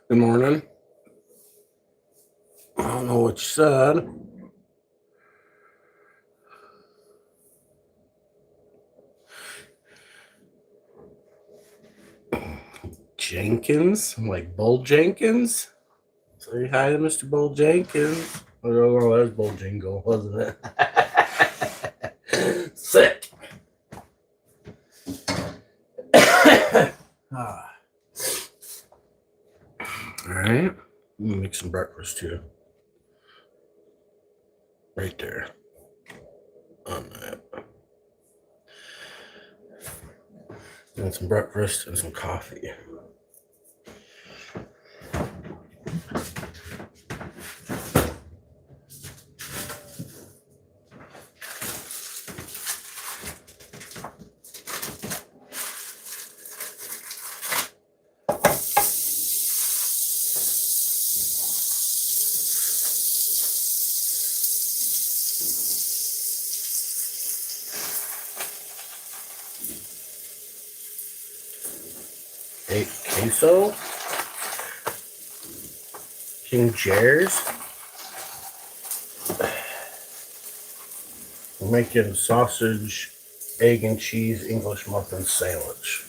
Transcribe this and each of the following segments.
Good morning. I don't know what you said. Jenkins? Like Bull Jenkins? Say hi to Mr. Bull Jenkins. Oh, no, there's Bull Jingle, wasn't it? Sick. Ah. All right. I'm going to make some breakfast too. Right there. On that. And some breakfast and some coffee. Queso. King Jares. We're making sausage, egg, and cheese English muffin sandwich.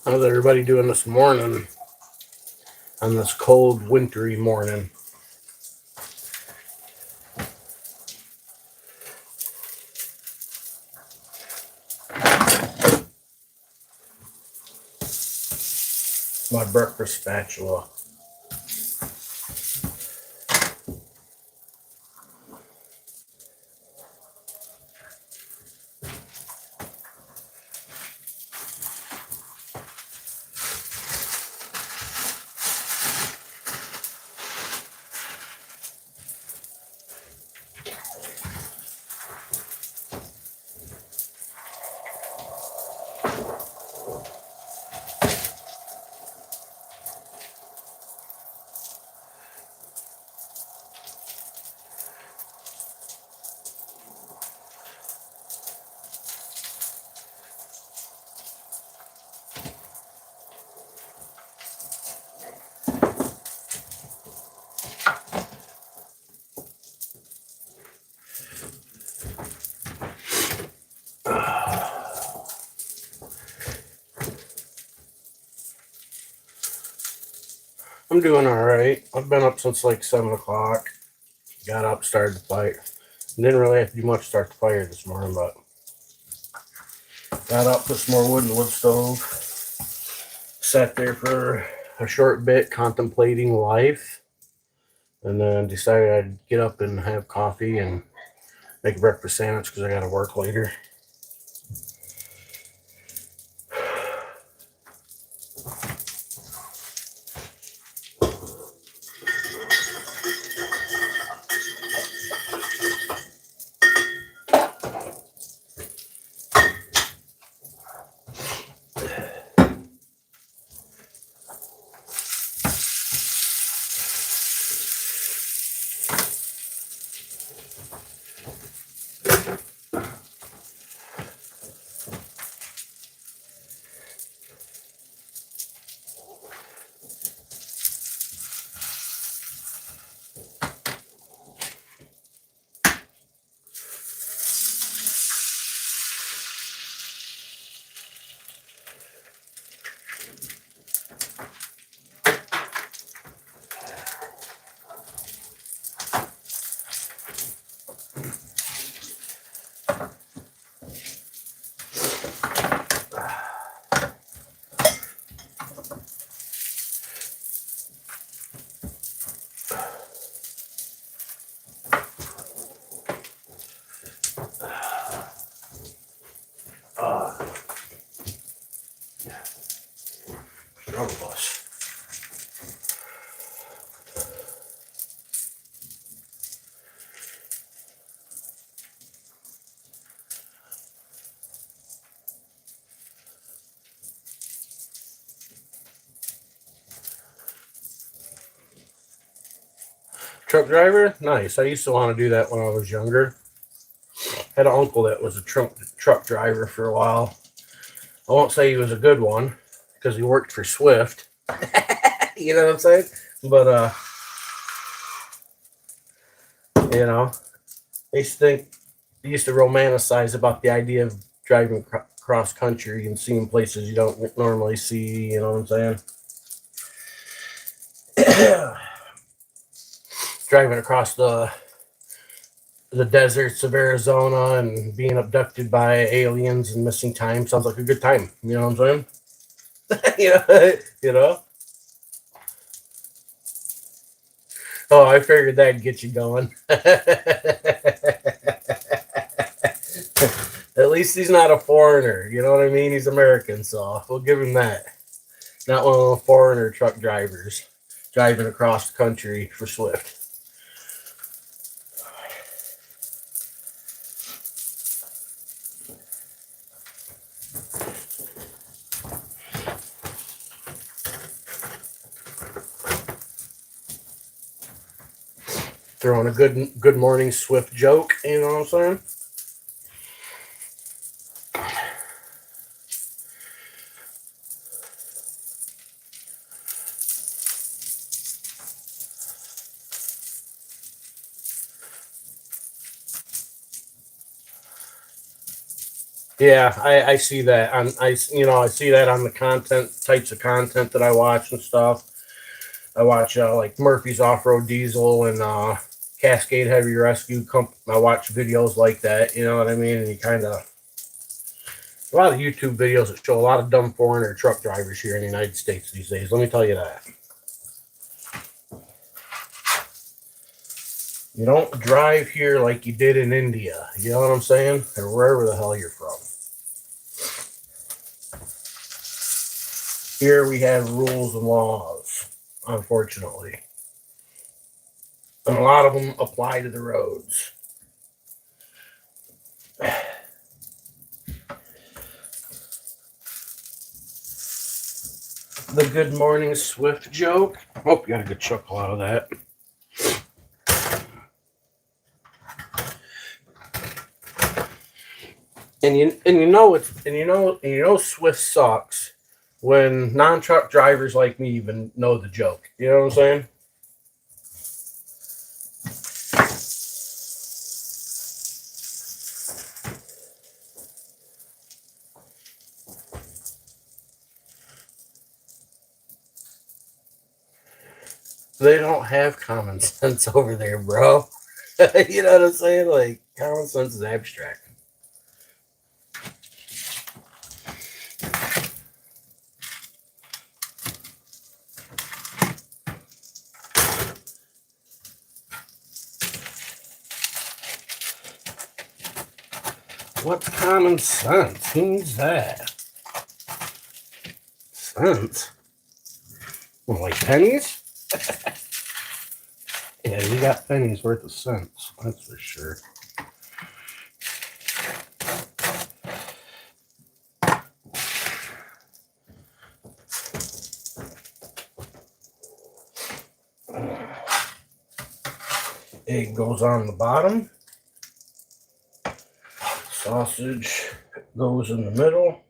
How's everybody doing this morning? On this cold, wintry morning. My breakfast spatula. I'm doing all right. I've been up since like 7 o'clock. Got up, started the fire. Didn't really have to do much to start the fire this morning, but got up, put some more wood in the wood stove. Sat there for a short bit contemplating life. And then decided I'd get up and have coffee and make a breakfast sandwich because I got to work later. struggle bus. Truck driver? Nice. I used to want to do that when I was younger. Had an uncle that was a truck driver for a while. I won't say he was a good one because he worked for Swift. You know what I'm saying? But, you know, I used to romanticize about the idea of driving cross country and seeing places you don't normally see. You know what I'm saying? Driving across the deserts of Arizona and being abducted by aliens and missing time sounds like a good time. You know what I'm saying? You know. Oh, I figured that'd get you going. At least he's not a foreigner. You know what I mean? He's American, so we'll give him that. Not one of the foreigner truck drivers driving across the country for Swift. Throwing a good morning Swift joke, you know what I'm saying? Yeah, I see that on I see that on the types of content that I watch and stuff. I watch like Murphy's Off-Road Diesel and Cascade Heavy Rescue. I watch videos like that. You know what I mean? And you kind of a lot of YouTube videos that show a lot of dumb foreigner truck drivers here in the United States these days. Let me tell you that. You don't drive here like you did in India. You know what I'm saying? Or wherever the hell you're from. Here we have rules and laws, unfortunately. And a lot of them apply to the roads. The good morning Swift joke. Hope you got a good chuckle out of that. And you know Swift sucks when non-truck drivers like me even know the joke. You know what I'm saying? They don't have common sense over there, bro. You know what I'm saying? Like, common sense is abstract. What's common sense? Who needs that? Cents? Well, like pennies? Yeah, you got pennies worth of cents. That's for sure. Egg goes on the bottom. Sausage goes in the middle.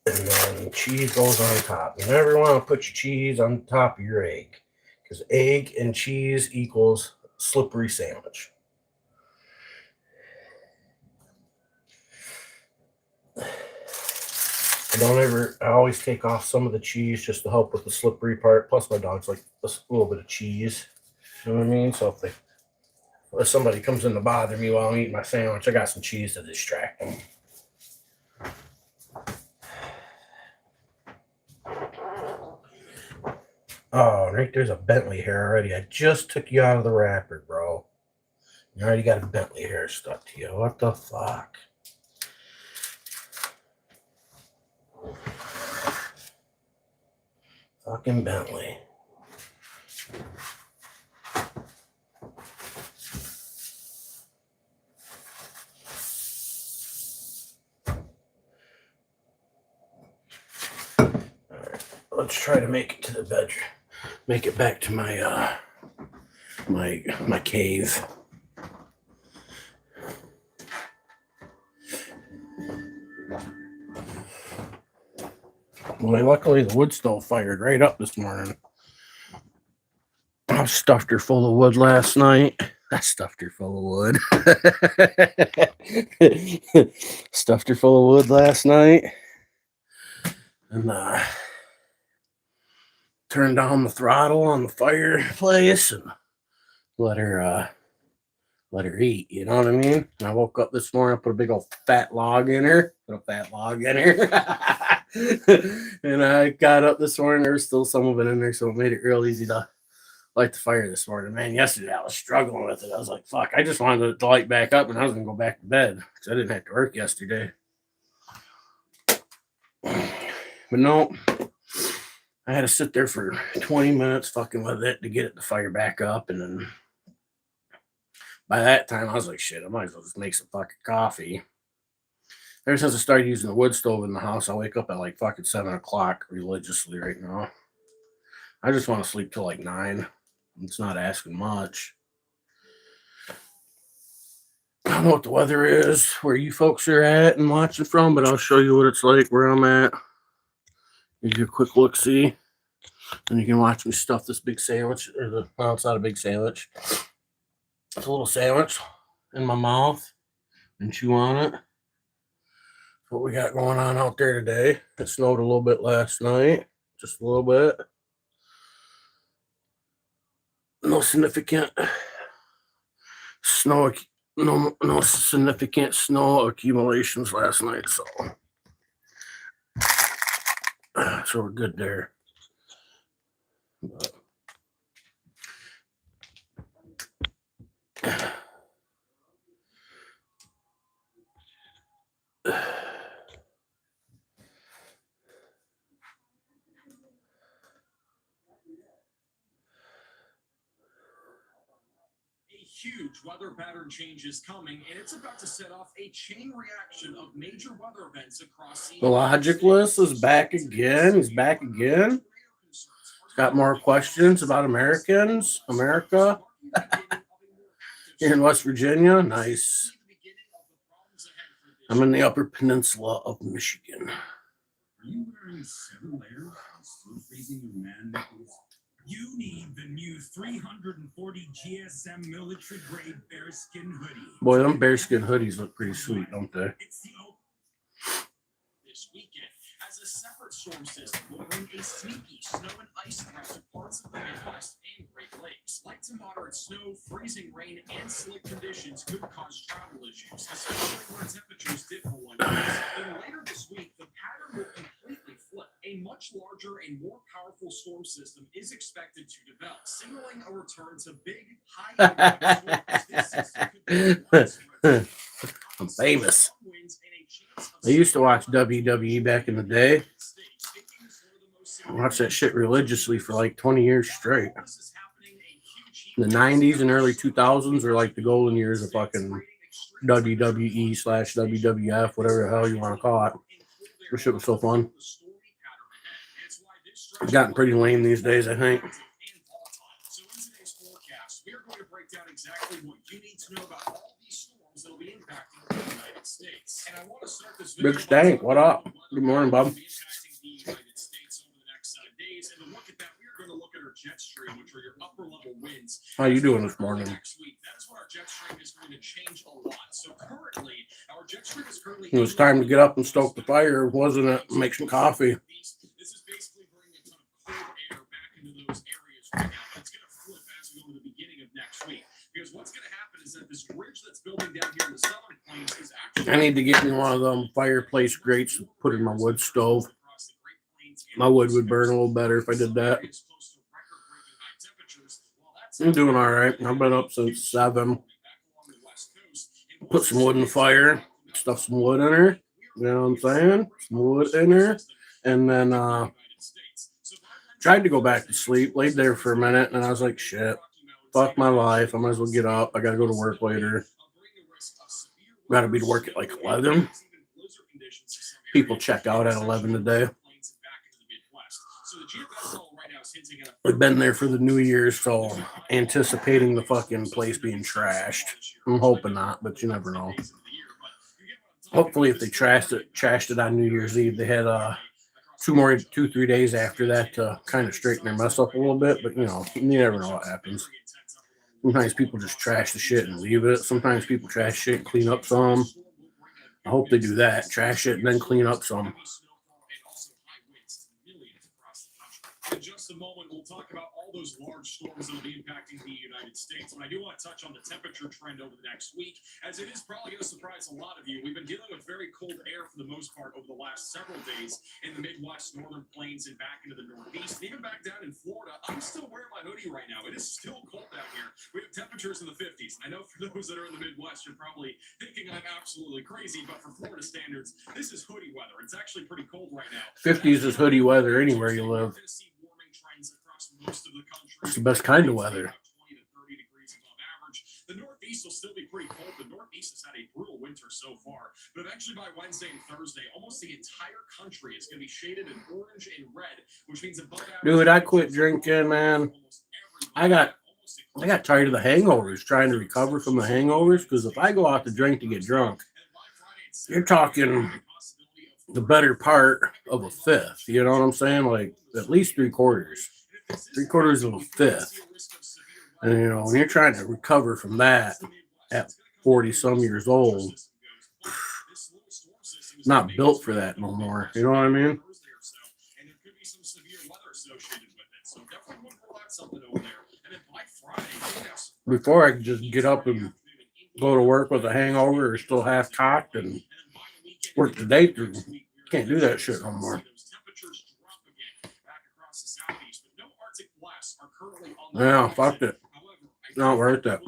And then cheese goes on top. You never want to put your cheese on top of your egg, because egg and cheese equals slippery sandwich. I always take off some of the cheese just to help with the slippery part. Plus, my dogs like a little bit of cheese. You know what I mean? So if somebody comes in to bother me while I'm eating my sandwich, I got some cheese to distract them. Oh, right there's a Bentley hair already. I just took you out of the wrapper, bro. You already got a Bentley hair stuck to you. What the fuck? fucking Bentley. Alright, let's try to make it to the bedroom. Make it back to my my cave. Well, luckily the wood stove fired right up this morning. I stuffed her full of wood last night. I stuffed her full of wood. Stuffed her full of wood last night. And turned down the throttle on the fireplace and let her eat, you know what I mean? And I woke up this morning, put a big old fat log in her. Put a fat log in her. And I got up this morning, there was still some of it in there, so it made it real easy to light the fire this morning. Man, yesterday I was struggling with it. I was like, fuck, I just wanted it to light back up and I was gonna go back to bed because I didn't have to work yesterday. But no, I had to sit there for 20 minutes fucking with it to get it to fire back up. And then by that time, I was like, shit, I might as well just make some fucking coffee. Ever since I started using the wood stove in the house, I wake up at like fucking 7 o'clock religiously right now. I just want to sleep till like 9. It's not asking much. I don't know what the weather is, where you folks are at and watching from, but I'll show you what it's like where I'm at. Give you a quick look-see. And you can watch me stuff this big sandwich. Well, it's not a big sandwich. It's a little sandwich in my mouth and chew on it. What we got going on out there today. It snowed a little bit last night. Just a little bit. No significant snow, no significant snow accumulations last night, so we're good there. But, huge weather pattern change is coming, and it's about to set off a chain reaction of major weather events across the Logicless is back again. He's back again. He's got more questions about America here in West Virginia. Nice. I'm in the Upper Peninsula of Michigan. Are you wearing 7 layers and still freezing your man nipples? You need the new 340 GSM military grade bearskin hoodie. Boy, them bearskin hoodies look pretty sweet, don't they? This weekend, as a separate storm system will bring a sneaky snow and ice threat to parts of the Midwest and Great Lakes. Light to moderate snow, freezing rain, and slick conditions could cause travel issues, especially where temperatures dip for 1 day. Then later this week, the pattern will completely flip. A much larger and more powerful storm system is expected to develop, signaling a return to big, high I'm famous. I used to watch WWE back in the day. I watched that shit religiously for like 20 years straight. The 90s and early 2000s were like the golden years of fucking WWE/WWF, whatever the hell you want to call it. This shit was so fun. It's gotten pretty lame these days, I think. So in today's forecast, we are going to break down exactly what you need to know about all these storms that will be impacting the United States. And I want to start this video. Big Stank, what up? Good morning, bub. Impacting the United States over the next days. And to look at that, we are going to look at our jet stream, which are your upper level winds. How you doing this morning? Next week, that is what our jet stream is going to change a lot. So currently, our jet stream is currently. It was time to get up and stoke the fire, wasn't it? Make some coffee. This is basically bringing a ton of cold air back into those areas right now, but it's going to flip as we go to the beginning of next week. Because what's going to happen is that this ridge that's building down here in the southern plains is actually. I need to get me one of them fireplace grates to put in my wood stove. My wood would burn a little better if I did that. I'm doing all right. I've been up since 7. Put some wood in the fire, stuff some wood in her. You know what I'm saying? Some wood in her. And then Tried to go back to sleep, laid there for a minute, and I was like, shit, fuck my life. I might as well get up. I got to go to work later. Got to be to work at like 11. People check out at 11 today. We've been there for the New Year's, so anticipating the fucking place being trashed. I'm hoping not, but you never know. Hopefully, if they trashed it on New Year's Eve, they had 3 days after that to kind of straighten their mess up a little bit. But you know, you never know what happens. Sometimes people just trash the shit and leave it. Sometimes people trash shit and clean up some. I hope they do that. Trash it and then clean up some. In just a moment, we'll talk about all those large storms that will be impacting the United States. But I do want to touch on the temperature trend over the next week, as it is probably going to surprise a lot of you. We've been dealing with very cold air for the most part over the last several days in the Midwest, Northern Plains, and back into the Northeast. And even back down in Florida, I'm still wearing my hoodie right now. It is still cold down here. We have temperatures in the 50s. I know for those that are in the Midwest, you're probably thinking I'm absolutely crazy, but for Florida standards, this is hoodie weather. It's actually pretty cold right now. 50s is hoodie weather anywhere you live. It's the best kind of weather. 20 to 30 degrees above average. The Northeast will still be pretty cold. The Northeast has had a brutal winter so far, but eventually by Wednesday and Thursday, almost the entire country is going to be shaded in orange and red, which means above average. Dude, I quit drinking, man. I got tired of the hangovers, trying to recover from the hangovers, because if I go out to drink to get drunk, you're talking the better part of a fifth. You know what I'm saying? Like at least 3/4. 3/4 of a fifth. And you know, when you're trying to recover from that at 40 some years old, not built for that no more. You know what I mean? Before I could just get up and go to work with a hangover or still half cocked and work the day through. Can't do that shit no more. Yeah, fuck it. Not worth it.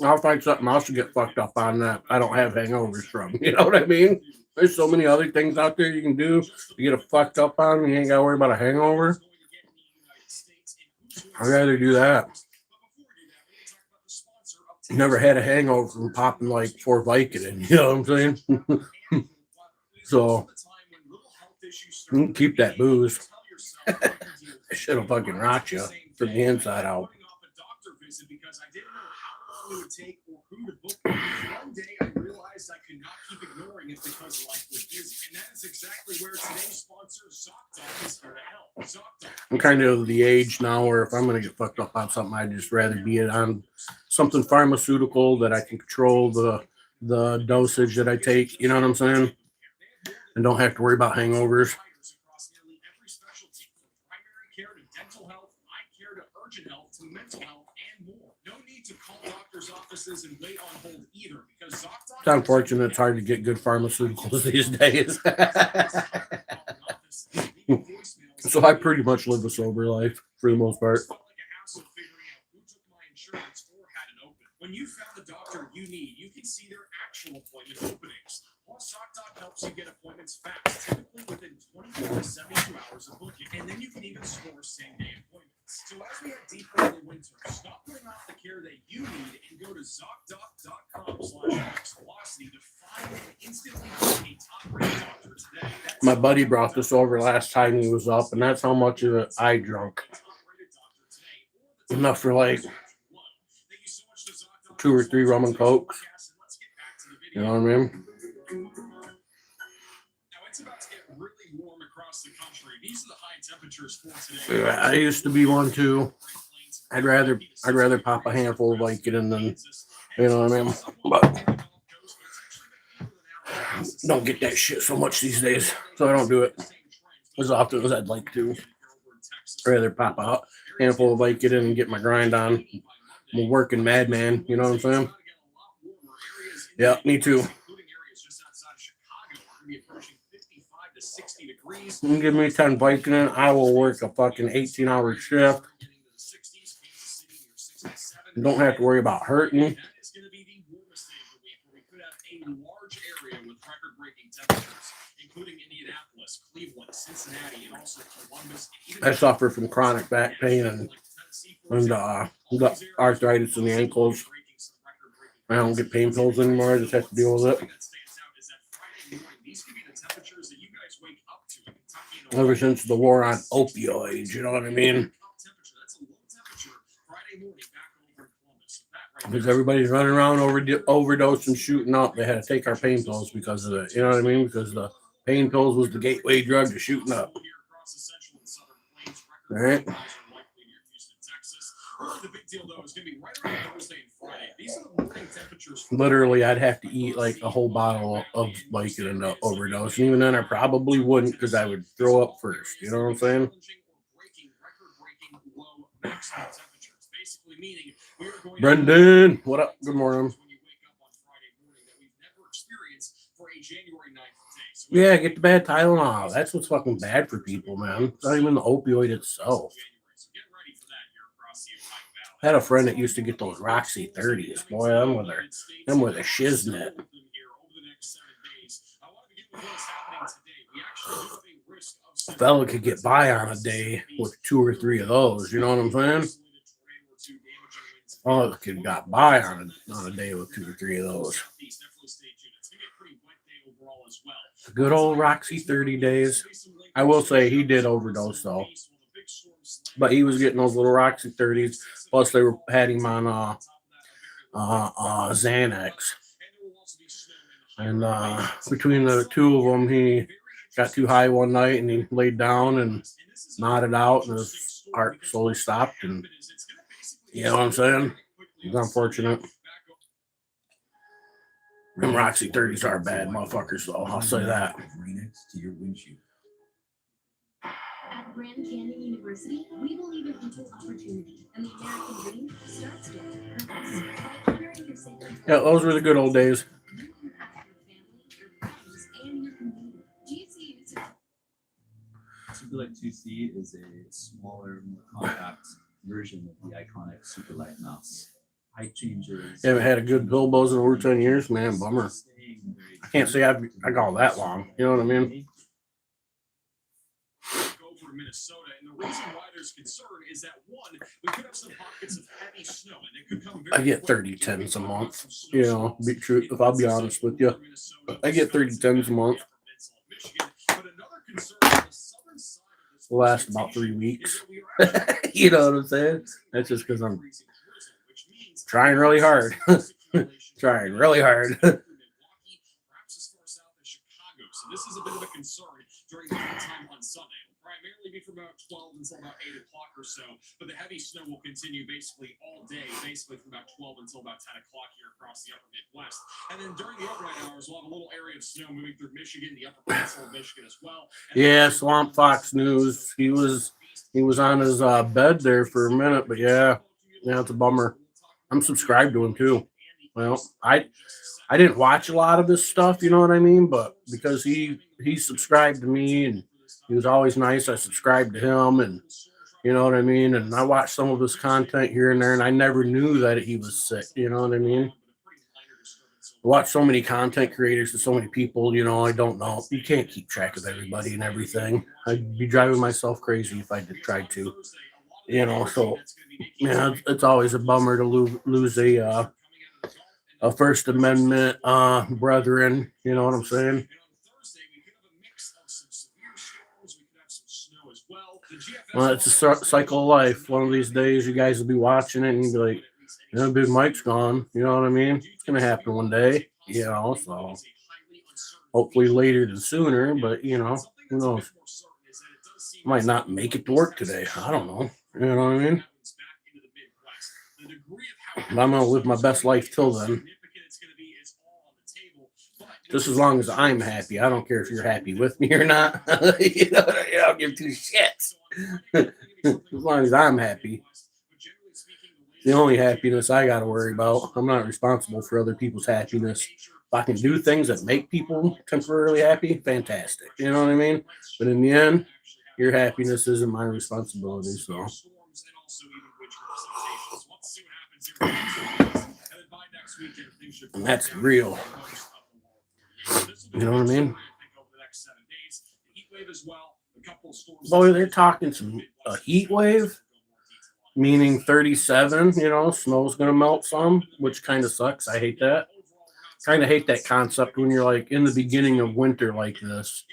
I'll find something else to get fucked up on that I don't have hangovers from. You know what I mean? There's so many other things out there you can do to get a fucked up on. You ain't got to worry about a hangover. I'd rather do that. Never had a hangover from popping like 4 Vicodin. You know what I'm saying? So you can keep that booze. It should have fucking rot you from the inside out. One day I realized I could not keep ignoring it because life was busy. And that is exactly where today's sponsor, ZocDoc, is here to help. I'm kind of the age now where if I'm going to get fucked up on something, I'd just rather be it on something pharmaceutical that I can control the dosage that I take. You know what I'm saying? And don't have to worry about hangovers. It's unfortunate it's hard to get good pharmaceuticals these days. So I pretty much live a sober life for the most part. When you found the doctor you need, you can see their actual appointment openings. Plus, ZocDoc helps you get appointments fast, typically within 24 to 72 hours of booking. And then you can even score same-day appointments. So as we head deeper into winter, stop putting off the care that you need and go to ZocDoc.com/maxvelocity to find and instantly book a top-rated doctor today. My buddy brought this over last time he was up, and that's how much of it I drunk. Enough for like 2 or 3 rum and cokes. You know what I mean? Now it's about to get really warm across the country. These are the high temperatures for today. Yeah, I used to be one too. I'd rather pop a handful of Vicodin than, you know what I mean? But don't get that shit so much these days, so I don't do it as often as I'd like to. I'd rather pop a handful of Vicodin and get my grind on. I'm a working madman, you know what I'm saying? Yeah, me too. You can give me 10 Vicodin, I will work a fucking 18-hour shift. You don't have to worry about hurting. including Indianapolis, Cleveland, Cincinnati, and also Columbus. I suffer from chronic back pain and the arthritis in the ankles. I don't get pain pills anymore. I just have to deal with it. Ever since the war on opioids, you know what I mean? Because everybody's running around overdosing, shooting up. They had to take our pain pills because of it. You know what I mean? Because the pain pills was the gateway drug to shooting up. All right. Literally, I'd have to eat like a whole bottle of Vicodin and overdose. And even then, I probably wouldn't because I would throw up first. You know what I'm saying? Brendan, what up? Good morning. Yeah, get the bad Tylenol. That's what's fucking bad for people, man. It's not even the opioid itself. I had a friend that used to get those Roxy 30s. Boy, them with a shiznit. A fella could get by on a day with 2 or 3 of those. You know what I'm saying? Oh, kid got by on a day with 2 or 3 of those. Good old Roxy 30 days. I will say he did overdose though, but he was getting those little Roxy 30s. Plus, they had him on Xanax, and between the two of them, he got too high one night and he laid down and nodded out, and his heart slowly stopped. And you know what I'm saying? It's unfortunate. Them Roxy 30s are bad motherfuckers, though. I'll say that. At Grand Canyon University, we believe in equal opportunity, and the American dream starts with purpose. By honoring your sacred Yeah, those were the good old days. you can impact your family, your friends, and your community. GCU Superlight 2C is a smaller, more compact version of the iconic Superlight mouse. Height changes. Haven't had a good Bilbo's in over 10 years, man. Bummer. I can't say I got that long. You know what I mean? Minnesota, and the reason why there's concern is that one, we could have some pockets of heavy snow, and it could come. I get 30 tens a month. You know, be true. If I'll be honest with you, I get 30 tens a month. The last about 3 weeks. You know what I'm saying? That's just because I'm trying really hard. Trying really hard. So this is a bit of a concern during the time on Sunday. Primarily be from about 12 until about 8 o'clock or so, but the heavy snow will continue basically all day, basically from about 12 until about 10 o'clock here across the upper Midwest. And then during the overnight hours, we'll have a little area of snow moving through Michigan, the upper peninsula of Michigan as well. Yeah, Swamp Fox News. He was on his bed there for a minute, but yeah, it's a bummer. I'm subscribed to him too. Well, I didn't watch a lot of his stuff, you know what I mean? But because he subscribed to me and he was always nice, I subscribed to him, and you know what I mean? And I watched some of his content here and there, and I never knew that he was sick, you know what I mean? I watch so many content creators and so many people, you know, I don't know. You can't keep track of everybody and everything. I'd be driving myself crazy if I did try to, you know. So, yeah, it's always a bummer to lose a First Amendment brethren, you know what I'm saying? Well, it's a cycle of life. One of these days, you guys will be watching it and you'll be like, Big Mike's gone. You know what I mean? It's going to happen one day, you know, so hopefully later than sooner, but, you know, who knows? Might not make it to work today. I don't know. You know what I mean? But I'm going to live my best life till then. Just as long as I'm happy. I don't care if you're happy with me or not. You know, I don't give two shits. As long as I'm happy. The only happiness I got to worry about. I'm not responsible for other people's happiness. If I can do things that make people temporarily happy, fantastic. You know what I mean? But in the end, your happiness isn't my responsibility. So, and that's real. You know what I mean? wave as well. A couple storms. Boy, they're talking some a heat wave, meaning 37. You know, snow's gonna melt some, which kind of sucks. I hate that. Kind of hate that concept when you're like in the beginning of winter like this,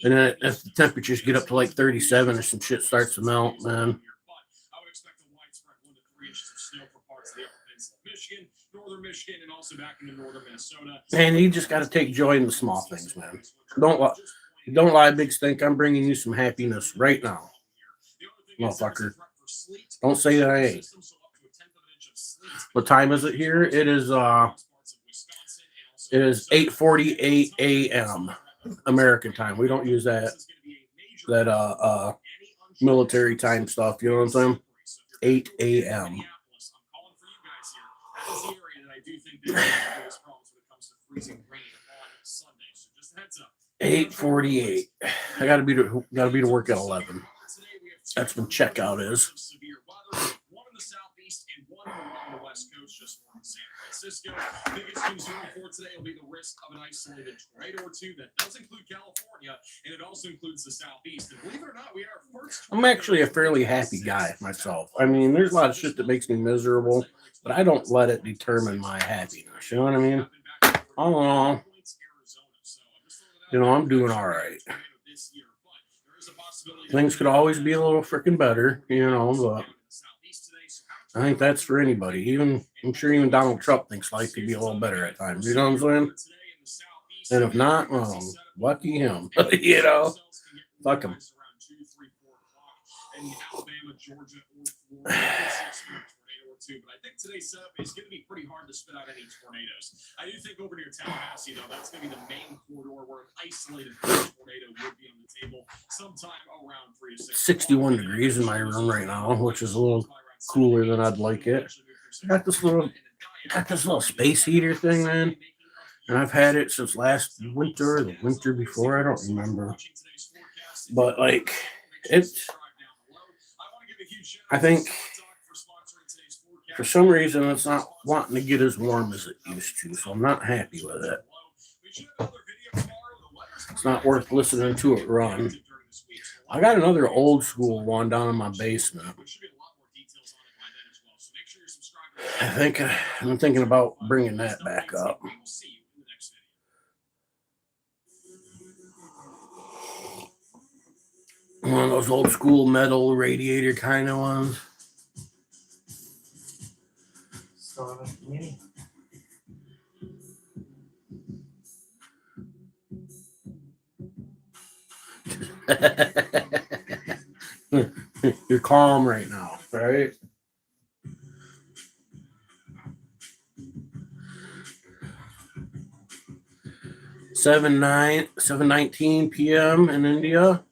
and then if the temperatures get up to like 37 or some shit starts to melt, man. I would expect a widespread 1 to 3 inches of snow for parts of the upper peninsula of Michigan, northern Michigan, and also back into northern Minnesota. And you just got to take joy in the small things, man. Don't lie, Big Stink. I'm bringing you some happiness right now, motherfucker. Don't say that I ain't. What time is it here? It is 8:48 a.m. American time. We don't use that military time stuff. You know what I'm saying? 8 a.m. 8:48. I gotta be to work at 11. That's when checkout is. One in the southeast and one along the west coast, just north of San Francisco. Biggest concern for today will be the risk of an isolated tornado or two. That does include California, and it also includes the southeast. And believe it or not, we had our first. I'm actually a fairly happy guy myself. I mean, there's a lot of shit that makes me miserable, but I don't let it determine my happiness. You know what I mean? I don't know. You know, I'm doing all right. Things could always be a little freaking better, you know, but I think that's for anybody. Even I'm sure even Donald Trump thinks life could be a little better at times. You know what I'm saying? And if not, well, lucky him. You know, fuck him. Alabama, Georgia, or Florida. But I think today's setup is going to be pretty hard to spit out any tornadoes. I do think over near Tallahassee, though, that's going to be the main corridor where an isolated tornado would be on the table sometime around 3 to 6. 61 degrees in my room right now, which is a little cooler than I'd like it. I got this little space heater thing, man, and I've had it since last winter or the winter before. I don't remember, but like I think for some reason it's not wanting to get as warm as it used to, so I'm not happy with it. It's not worth listening to it run. I got another old school one down in my basement. I'm thinking about bringing that back up. One of those old school metal radiator kind of ones. You're calm right now, right? Seven 7:19 p.m. in India.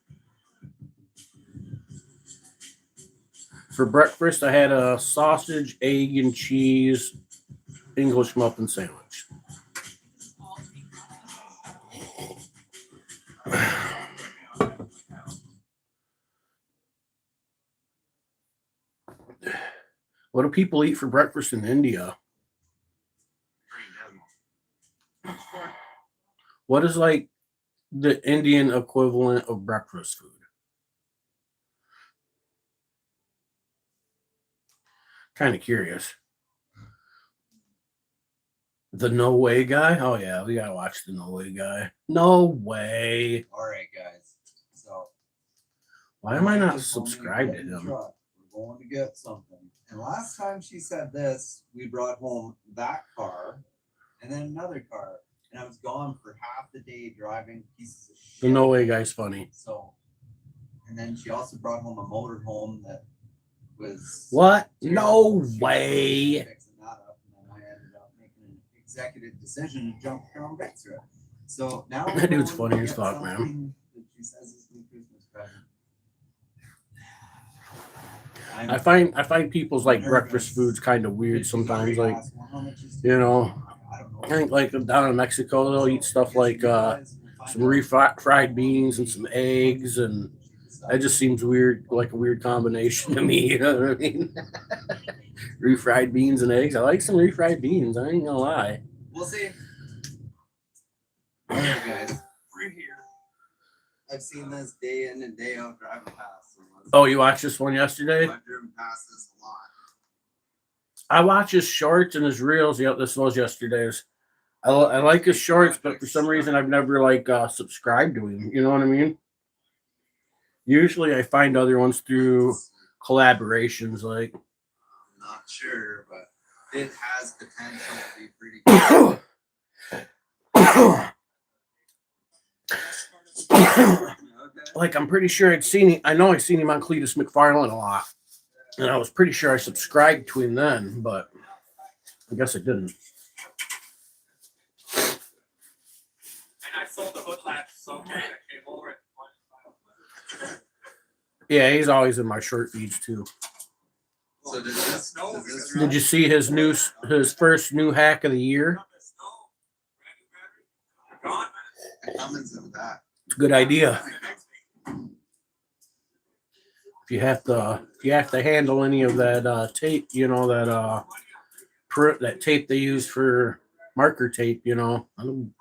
For breakfast, I had a sausage, egg, and cheese English muffin sandwich. What do people eat for breakfast in India? What is like the Indian equivalent of breakfast food? Kind of curious. The No Way guy? Oh yeah, we gotta watch the No Way guy. No way. All right, guys. So why am I not subscribed to him? We're going to get something. And last time she said this, we brought home that car and then another car. And I was gone for half the day driving pieces of shit. The No Way guy's funny. So, and then she also brought home a motorhome that was what? No way. Fixing that up, and then I ended up making an executive decision to jump around back through it. So now that dude's funny as fuck, man. That she says is my Christmas present. I find people's like breakfast foods kind of weird sometimes. Like, you know, I think like down in Mexico they'll eat stuff like some refried beans and some eggs, and that just seems weird, like a weird combination to me. You know what I mean? Refried beans and eggs. I like some refried beans. I ain't gonna lie. We'll see. All right, guys, we're here. I've seen this day in and day out driving past. So Oh, you watched this one yesterday? I've driven past this a lot. I watch his shorts and his reels. Yep, this was yesterday's. I like his shorts, but for some reason I've never like subscribed to him. You know what I mean? Usually I find other ones through collaborations. Like, I'm not sure, but it has potential to be pretty good. like I'm pretty sure I'd seen him. I know I've seen him on Cletus McFarlane a lot, and I was pretty sure I subscribed to him then, but I guess I didn't. And I sold the hood latch so much I came over and Yeah, he's always in my short feeds too. So does this Did you see his first new hack of the year? It comes into that. It's a good idea. If you have to handle any of that tape, you know, that tape they use for marker tape, you know,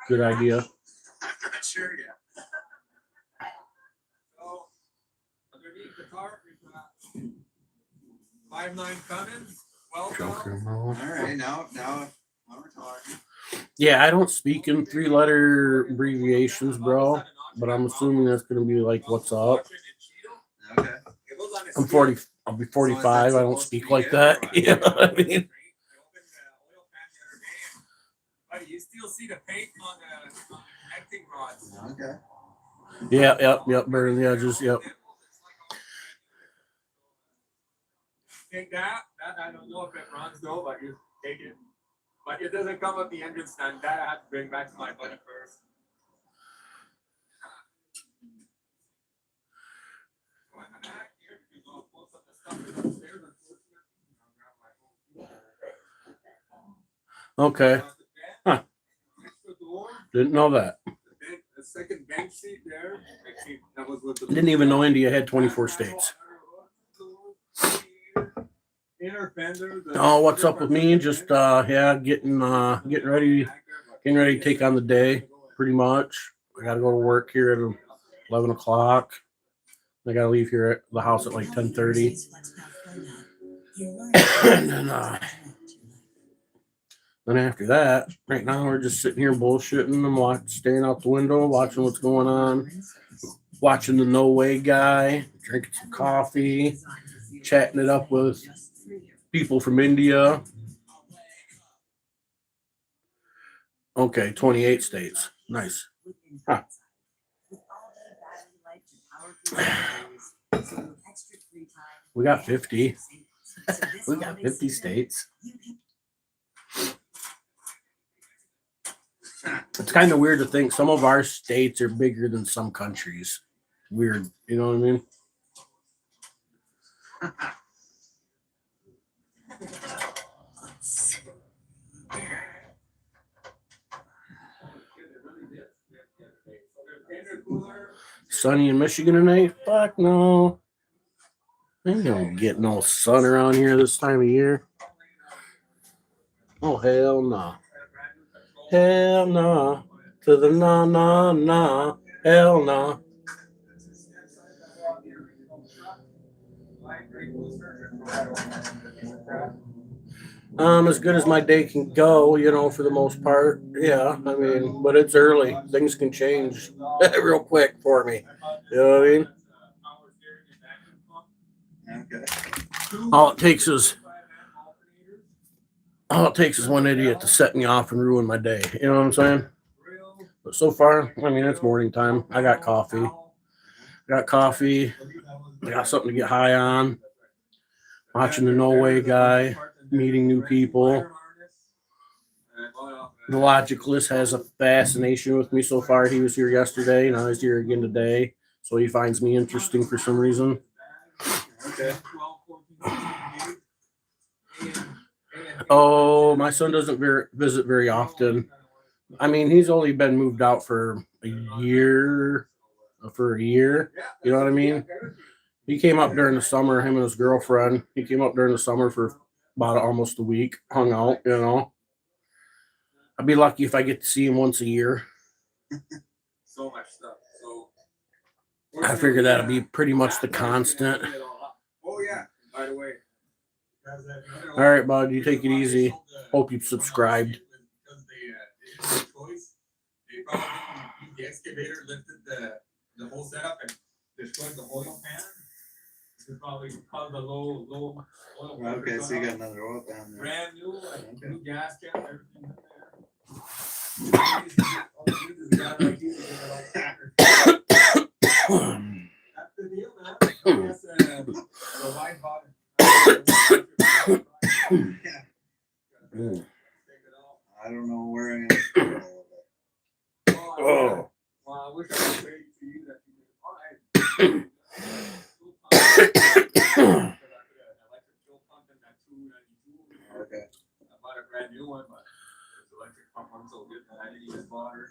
good idea. I'm not sure yet. So, underneath the tarp, we've got 5'9" Cummins. Welcome. All right, now we're talking. Yeah, I don't speak in 3-letter abbreviations, bro, but I'm assuming that's gonna be like what's up. Okay. I'm 40. I'll be 45. I don't speak like that. You know what I mean? But you still see the paint on the connecting rods. Okay. Yep. Burn the edges. Yep. Take that I don't know if it runs though, but you take it. But it doesn't come with the engine stand. That I have to bring back to my buddy first. Okay. Huh. Didn't know that. The second bench seat there. That was with the Didn't even know India had 24 states. inner fender. Oh, what's up with me? Just getting ready to take on the day. Pretty much. I got to go to work here at 11 o'clock. I got to leave here at the house at like 10:30. And then after that, right now we're just sitting here bullshitting and staring out the window, watching what's going on, watching the No Way guy, drinking some coffee, chatting it up with people from India. Okay, 28 states. Nice. Huh. We got 50. We got 50 states. It's kind of weird to think some of our states are bigger than some countries. Weird, you know what I mean? Sunny in Michigan tonight? Fuck no. Ain't gonna get no sun around here this time of year. Oh, hell no. Hell no. To the no. Hell no. As good as my day can go, you know, for the most part. Yeah, I mean, but it's early. Things can change real quick for me. You know what I mean? Okay. All it takes is one idiot to set me off and ruin my day. You know what I'm saying? But so far, I mean, it's morning time. I got coffee. I got something to get high on. Watching the No Way guy, meeting new people. The Logicalist has a fascination with me so far. He was here yesterday, now he's here again today. So he finds me interesting for some reason. Okay. Oh, my son doesn't visit very often. I mean, he's only been moved out for a year. You know what I mean? He came up during the summer, him and his girlfriend. He came up during the summer for about almost a week, hung out, you know. I'd be lucky if I get to see him once a year. So much stuff. So I figure that'll be pretty much the constant. Oh yeah. By the way. All right, bud, you take it easy. Hope you've subscribed. Because they didn't have a choice. They probably didn't use the excavator, lifted the whole setup and destroyed the oil pan. This is probably caused a low oil pressure. Okay, so you cutoff. got another oil pan there. Brand new, like Okay. new gasket, everything in there. All you need is a guy like you to get it all factored. That's the deal, man. I guess the wide bottom. I don't know where I'm gonna put all of it. Oh. Well, I wish I could say to you that you did fine. Electric fuel pump in that 292. Okay. I bought a brand new one, but the electric pump wasn't so good that I didn't use water.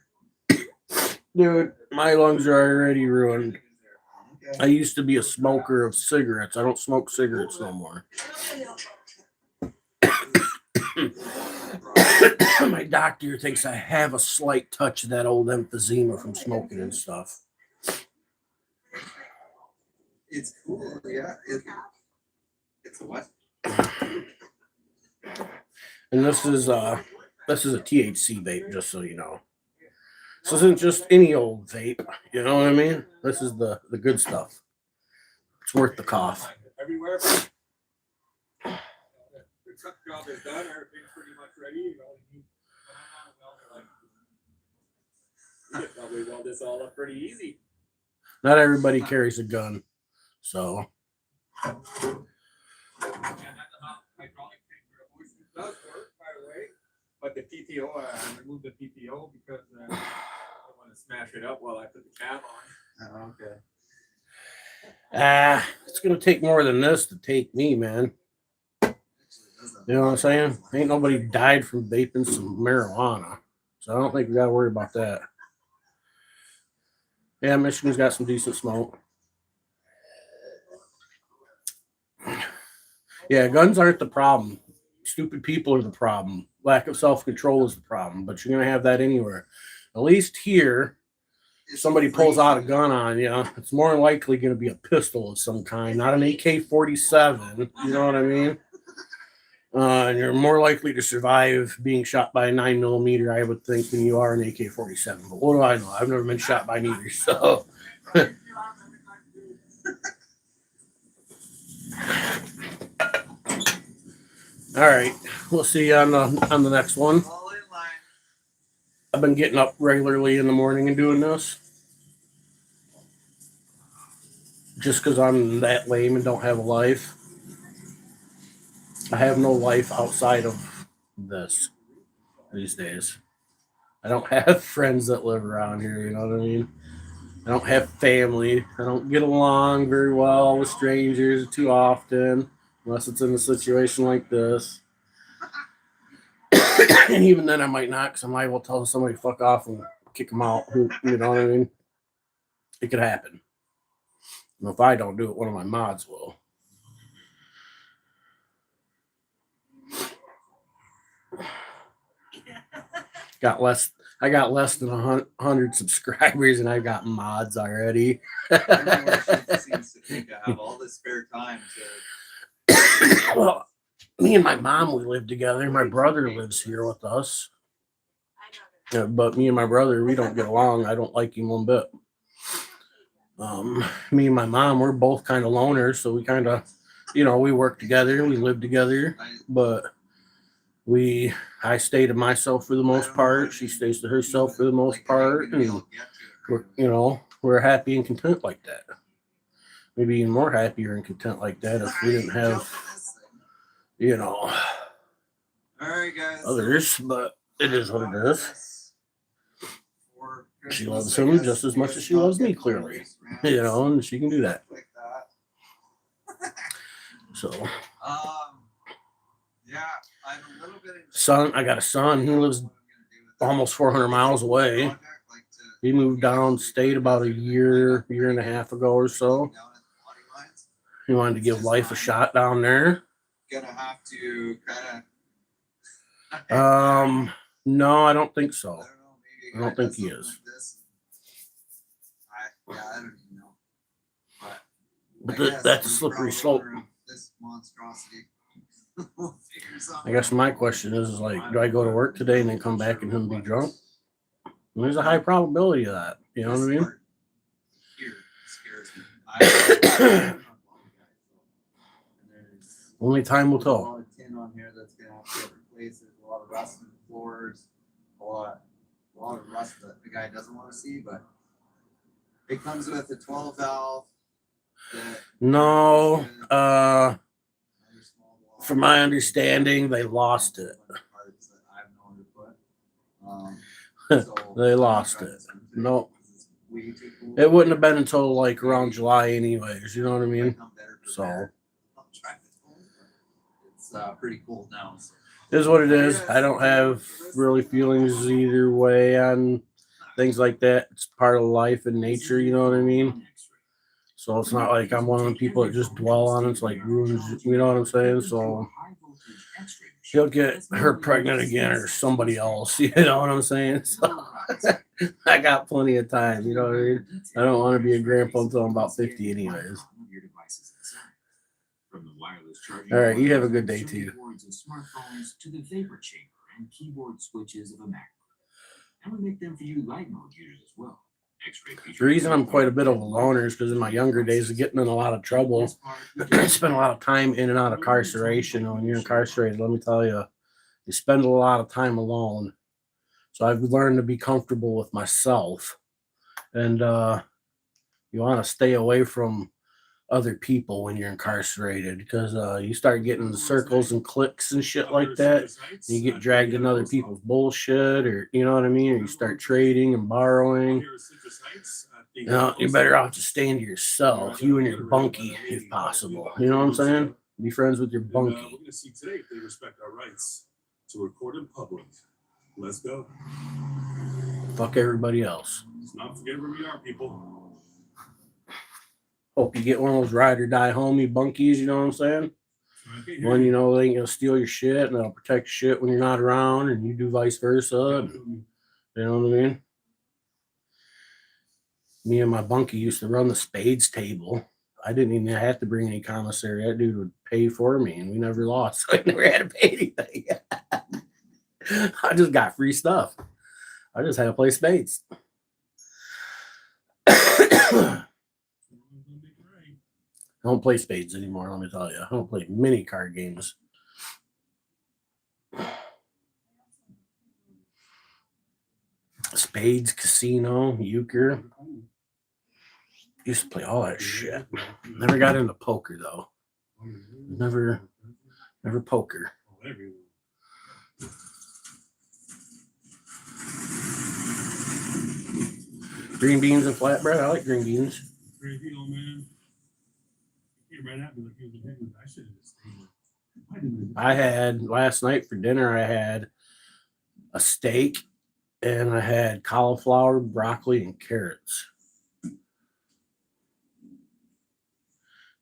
Dude, my lungs are already ruined. Okay. I used to be a smoker of cigarettes. I don't smoke cigarettes no more. My doctor thinks I have a slight touch of that old emphysema from smoking and stuff. It's cool. Yeah. It's a what? And this is a THC vape, just so you know. This isn't just any old vape. You know what I mean? This is the good stuff. It's worth the cough. Everywhere. The truck job is done. Everything's pretty much ready. You know, you could probably weld this all up pretty easy. Not everybody carries a gun, so. And that's about hydraulic thing for a hoist. It does work, by the way. But the PTO, I removed the PTO because I don't want to smash it up while I put the cab on. Oh, okay. It's gonna take more than this to take me, man. You know what I'm saying? Ain't nobody died from vaping some marijuana, so I don't think we gotta worry about that. Yeah, Michigan's got some decent smoke. Yeah, guns aren't the problem. Stupid people are the problem. Lack of self-control is the problem, but you're gonna have that anywhere. At least here, if somebody pulls out a gun on you, it's more likely going to be a pistol of some kind, not an AK-47. You know what I mean? And you're more likely to survive being shot by a 9mm, I would think, than you are an AK-47. But what do I know? I've never been shot by neither. So, all right, we'll see you on the next one. All in line. I've been getting up regularly in the morning and doing this. Just because I'm that lame and don't have a life. I have no life outside of this these days. I don't have friends that live around here, you know what I mean? I don't have family. I don't get along very well with strangers too often, unless it's in a situation like this. And even then I might not, because I might well tell somebody to fuck off and kick them out. You know what I mean? It could happen. And if I don't do it, one of my mods will. I got less than 100 subscribers, and I got mods already. Everyone seems to think I have all this spare time to. Well, me and my mom, we live together. My brother lives here with us. Yeah, but me and my brother, we don't get along. I don't like him one bit. Me and my mom, we're both kind of loners, so we kind of, we work together, we live together, but I stay to myself for the most part. She stays to herself for the most part, and we're happy and content like that. Maybe even more happier and content like that if we didn't have, All right, guys. others, but it is what it is. She loves him just as much as she loves me, clearly. And she can do that. Like that. So, Yeah, I'm a little bit. I got a son. He lives almost 400 miles away. He moved downstate about a year and a half ago or so. He wanted to give life a shot down there. Gonna have to kind of. No, I don't think so. I don't know. Maybe I don't think he is. I don't even know. But guess that's a the slippery proud slope. owner of this monstrosity will figure something I guess out. my question is like, do I go to work today and then come back and him be drunk? And there's a high probability of that. You know what I This mean? part here scares me. I there's Only time will a tell. lot of tin on here that's gonna have to get replaced. There's a lot of rust in the floors, a lot of rust that the guy doesn't want to see, but it comes with a 12 valve. No, another small block. from my understanding, they lost it. Parts that I've known to put. So They I'm lost trying it. this one today No, because it's way too cool. it wouldn't have been until like around July, anyways. You know what I Might mean? come better So prepared. I'll try this one, but it's pretty cold now. So. it is what it is. I don't have really feelings either way on things like that. It's part of life and nature. You know what I mean? So it's not like I'm one of them people that just dwell on it. It's like ruins. You know what I'm saying? So he'll get her pregnant again or somebody else. You know what I'm saying? So I got plenty of time. You know what I mean? I don't want to be a grandpa until I'm about 50 anyways. All right, you have a good day too. Smartphones to the vapor chamber and keyboard switches of a MacBook. And we make them for you light mode users as well. The reason I'm quite a bit of a loner is because in my younger days of getting in a lot of trouble, I spent a lot of time in and out of incarceration. And when you're incarcerated, let me tell you, you spend a lot of time alone. So I've learned to be comfortable with myself. And you want to stay away from other people when you're incarcerated because you start getting in circles and cliques and shit like that. And you get dragged in other people's bullshit, or you know what I mean, or you start trading and borrowing. You know, you're better off just staying to yourself, you and your bunkie, if possible. You know what I'm saying? Be friends with your bunkie. We're going to see today if they respect our rights to record in public. Let's go. Fuck everybody else. Let's not forget where we are, people. Hope you get one of those ride or die homie bunkies, you know what I'm saying? One, you know, they ain't gonna steal your shit and they'll protect your shit when you're not around, and you do vice versa. And, you know what I mean? Me and my bunkie used to run the spades table. I didn't even have to bring any commissary. That dude would pay for me, and we never lost. So I never had to pay anything. I just got free stuff. I just had to play spades. I don't play spades anymore, let me tell you. I don't play mini card games. Spades, casino, euchre. Used to play all that shit. Never got into poker though. Never poker. Green beans and flatbread. I like green beans. Great deal, man. Came right at me like he was a big. I should have just stayed. I had last night for dinner, I had a steak and I had cauliflower, broccoli, and carrots.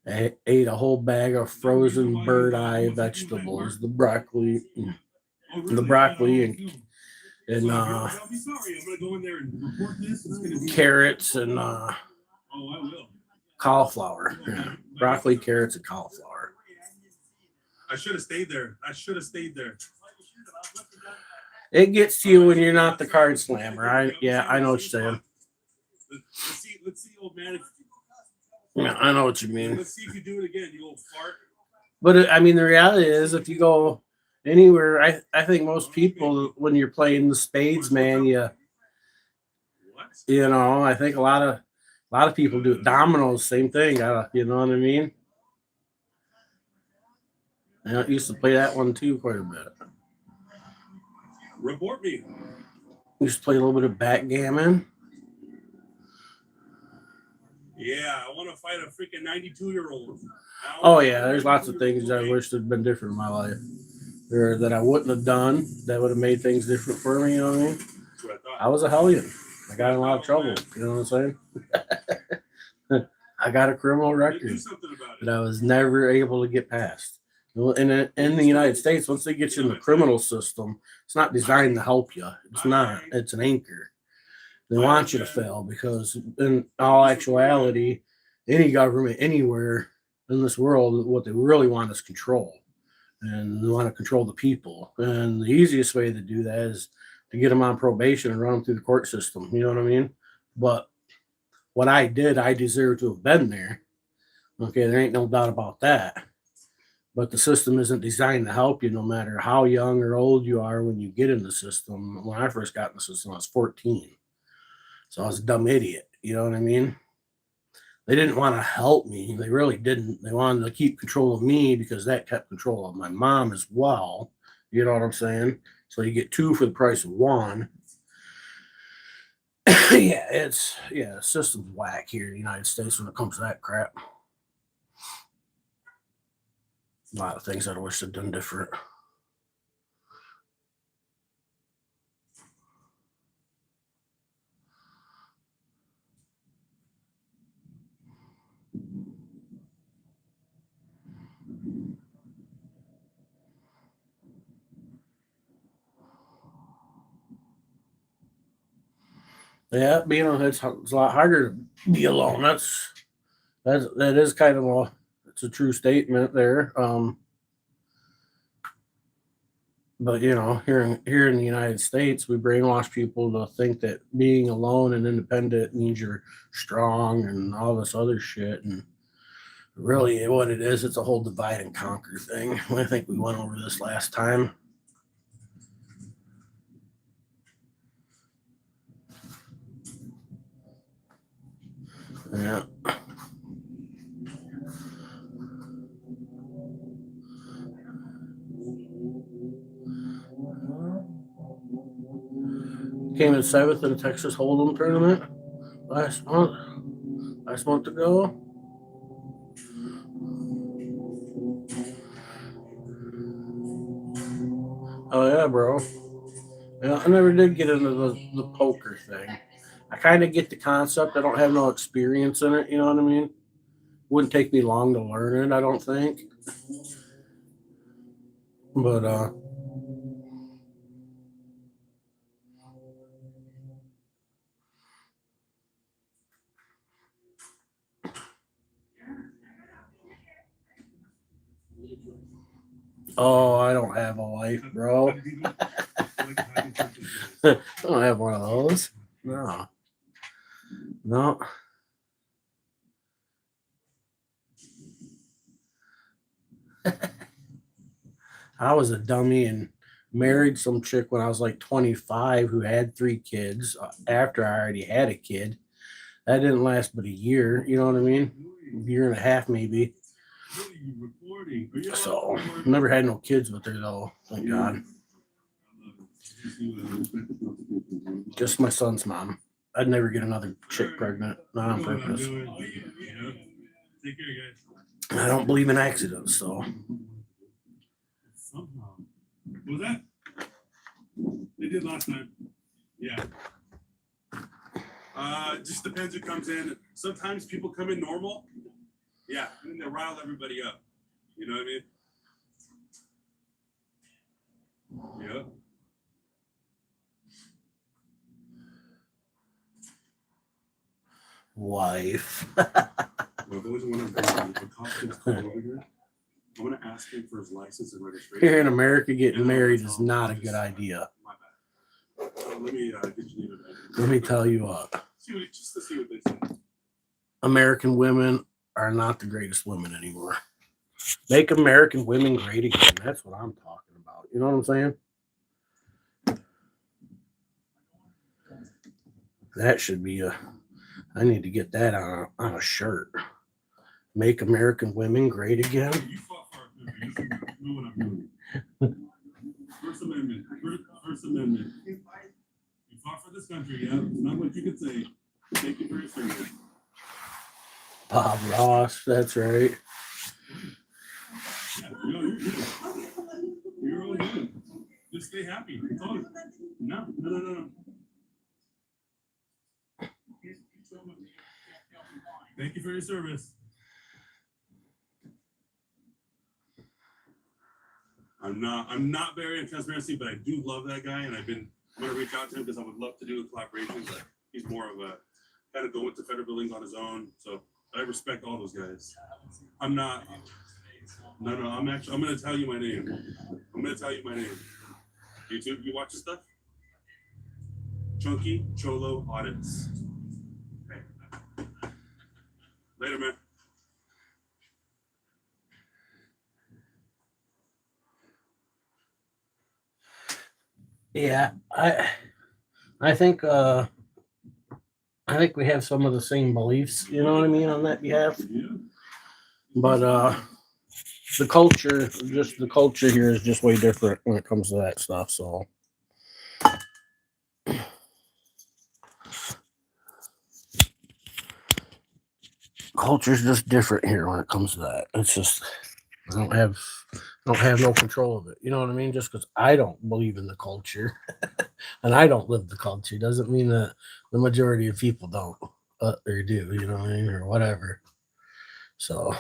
I ate a whole bag of frozen bird eye vegetables, the broccoli and carrots and cauliflower. Yeah. Broccoli, carrots, and cauliflower. I should have stayed there. It gets to you when you're not the card slammer. I know what you're saying. Let's see, old man. Yeah, I know what you mean. Let's see if you do it again, you old fart. But I mean, the reality is, if you go anywhere, I think most people, when you're playing the spades, man, I think a lot of people do it. Dominoes, same thing. You know what I mean? I used to play that one too quite a bit. Report me. Used to play a little bit of backgammon. Yeah, I want to fight a freaking 92-year-old. Oh yeah, there's lots of things that I wish had been different in my life, or that I wouldn't have done that would have made things different for me. You know what I mean? I was a hellion. I got in a lot of trouble. You know what I'm saying? I got a criminal record that I was never able to get past. In the United States, once they get you in the criminal system, it's not designed to help you. It's not. It's an anchor. They want you to fail because, in all actuality, any government anywhere in this world, what they really want is control, and they want to control the people. And the easiest way to do that is to get them on probation and run them through the court system. You know what I mean? But what I did, I deserve to have been there. Okay, there ain't no doubt about that. But the system isn't designed to help you no matter how young or old you are when you get in the system. When I first got in the system, I was 14. So I was a dumb idiot. You know what I mean? They didn't want to help me. They really didn't. They wanted to keep control of me because that kept control of my mom as well. You know what I'm saying? So you get two for the price of one. The system's whack here in the United States when it comes to that crap. A lot of things I wish I'd done different. Yeah, it's a lot harder to be alone. That is kind of it's a true statement there. But here in the United States, we brainwash people to think that being alone and independent means you're strong and all this other shit. And really, what it is, it's a whole divide and conquer thing. I think we went over this last time. Yeah. Came in seventh in the Texas Hold'em tournament last month ago. Oh yeah, bro. Yeah, I never did get into the poker thing. I kind of get the concept. I don't have no experience in it. You know what I mean? Wouldn't take me long to learn it, I don't think. But I don't have a life, bro. I don't have one of those. No. I was a dummy and married some chick when I was like 25 who had 3 kids after I already had a kid. That didn't last but a year. You know what I mean? A year and a half, maybe. So, never had no kids with her, though. Thank God. Just my son's mom. I'd never get another chick pregnant, not on purpose. I don't believe in accidents, so. What was that? They did last time. Yeah. Just depends who comes in. Sometimes people come in normal. Yeah, and then they rile everybody up. You know what I mean? Yeah. Wife. Well, those are one of the costumes come over here. I'm gonna ask him for his license and registration. Here in America, getting married is not a good idea. My bad. Let me get you. Let me tell you what. Just to see what they say. American women are not the greatest women anymore. Make American women great again. That's what I'm talking about. You know what I'm saying? That should be I need to get that on a shirt. Make American women great again. You fought for our country. You know what I'm doing. First Amendment. First Amendment. You fought for this country, yeah. It's not what you could say. Thank you for your service. Bob Ross, that's right. Yeah, you're good. You're really good. Just stay happy. That's all. No. Thank you for your service. I'm not very in transparency, but I do love that guy, and I'm gonna reach out to him because I would love to do a collaboration. But he's more of a kind of going to federal buildings on his own. So I respect all those guys. I'm not. No, I'm gonna tell you my name. I'm gonna tell you my name. YouTube, you watch this stuff? Chunky Cholo Audits. Okay. Later, man. Yeah, I think we have some of the same beliefs, you know what I mean, on that behalf. Yeah. But the culture here is just way different when it comes to that stuff. So culture's just different here when it comes to that. It's just I don't have no control of it. You know what I mean? Just because I don't believe in the culture and I don't live the culture doesn't mean that the majority of people don't or do. You know what I mean, or whatever. So.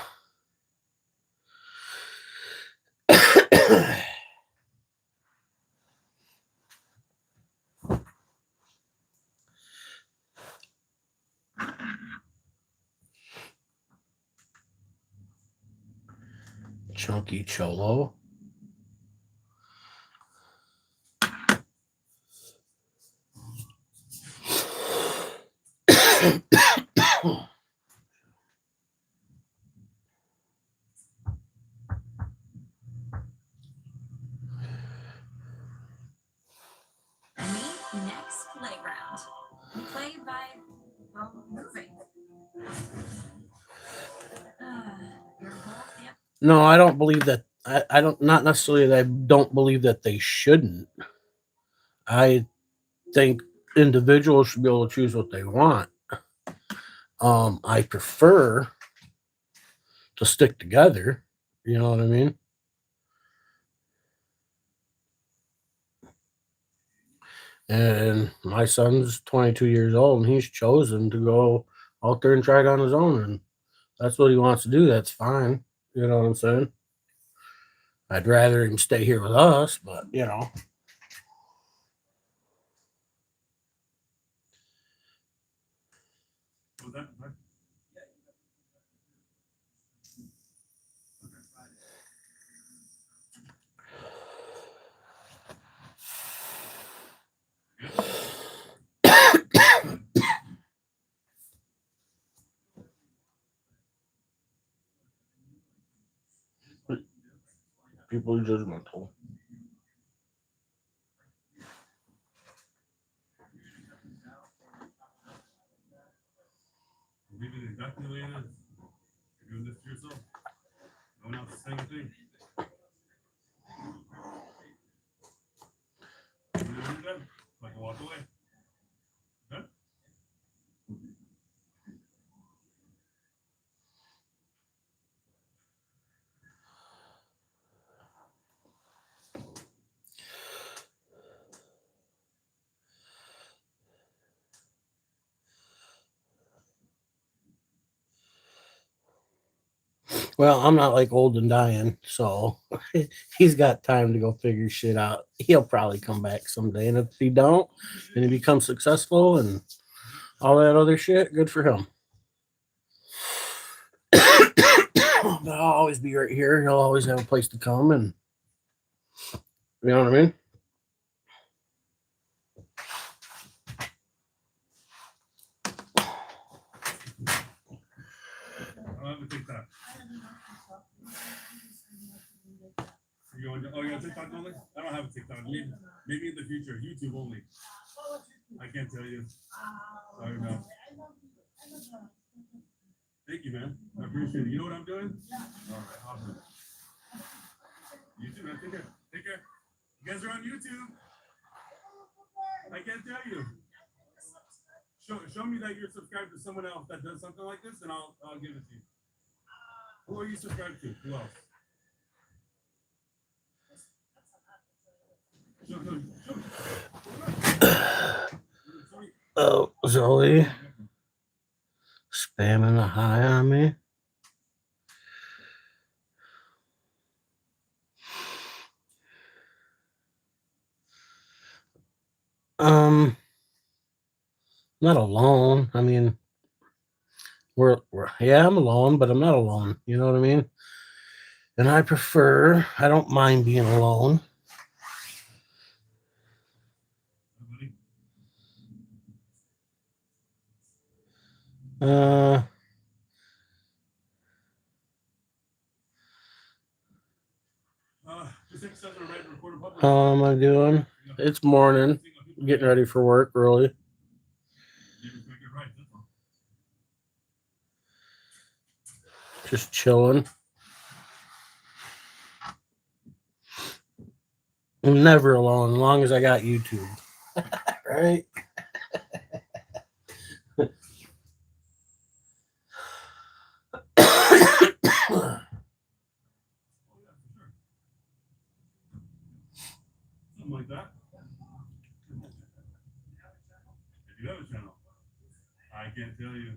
Chunky Cholo. Meet next playground. Play by moving. Your whole family. No, I don't believe that. I don't, not necessarily that I don't believe that they shouldn't. I think individuals should be able to choose what they want. I prefer to stick together. You know what I mean? And my son's 22 years old and he's chosen to go out there and try it on his own. And that's what he wants to do. That's fine. You know what I'm saying? I'd rather him stay here with us, but you know. Was that? People are judgmental. Leaving it exactly the way it is. You're doing this to yourself. No one else is saying a thing. You know what you're done? Like walk away. Done? Well, I'm not like old and dying, so he's got time to go figure shit out. He'll probably come back someday, and if he don't, and he becomes successful and all that other shit, good for him. But I'll always be right here. He'll always have a place to come, and you know what I mean. I'll have a TikTok. You want to, oh, you have TikTok only? I don't have a TikTok. Maybe in the future, YouTube only. I can't tell you. Sorry, man. Thank you, man. I appreciate it. You know what I'm doing? All right, awesome. YouTube, man. Take care. Take care. You guys are on YouTube. I can't tell you. Show me that you're subscribed to someone else that does something like this, and I'll give it to you. Who are you subscribed to? Who else? Oh, Zoe, spamming a hi on me. Not alone. I mean, Yeah, I'm alone, but I'm not alone. You know what I mean? And I don't mind being alone. Uh, how am I doing? It's morning. Getting ready for work early. Just chilling. I'm never alone as long as I got YouTube. Right? Something like that. If you have a channel, I can't tell you.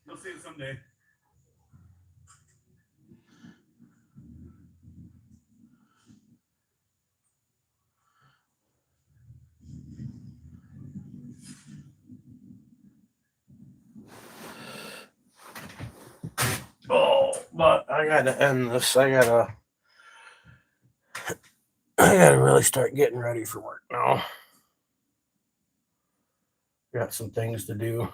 You'll see it someday. Oh, but I gotta end this. I gotta really start getting ready for work now. Got some things to do.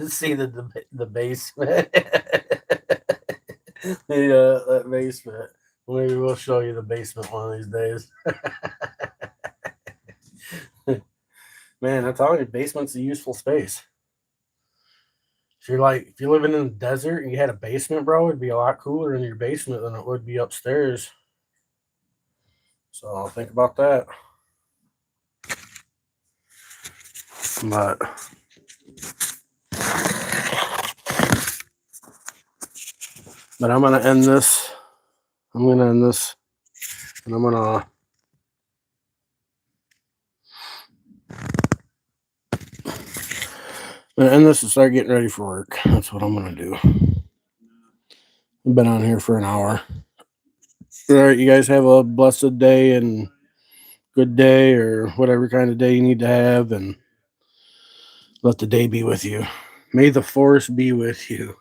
See the basement. That basement. Maybe we'll show you the basement one of these days. Man, I'm telling you, basement's a useful space. If you're living in the desert and you had a basement, bro, it'd be a lot cooler in your basement than it would be upstairs. So think about that. But I'm gonna end this. And I'm gonna end this and start getting ready for work. That's what I'm gonna do. I've been on here for an hour. All right, you guys have a blessed day and good day, or whatever kind of day you need to have, and let the day be with you. May the force be with you.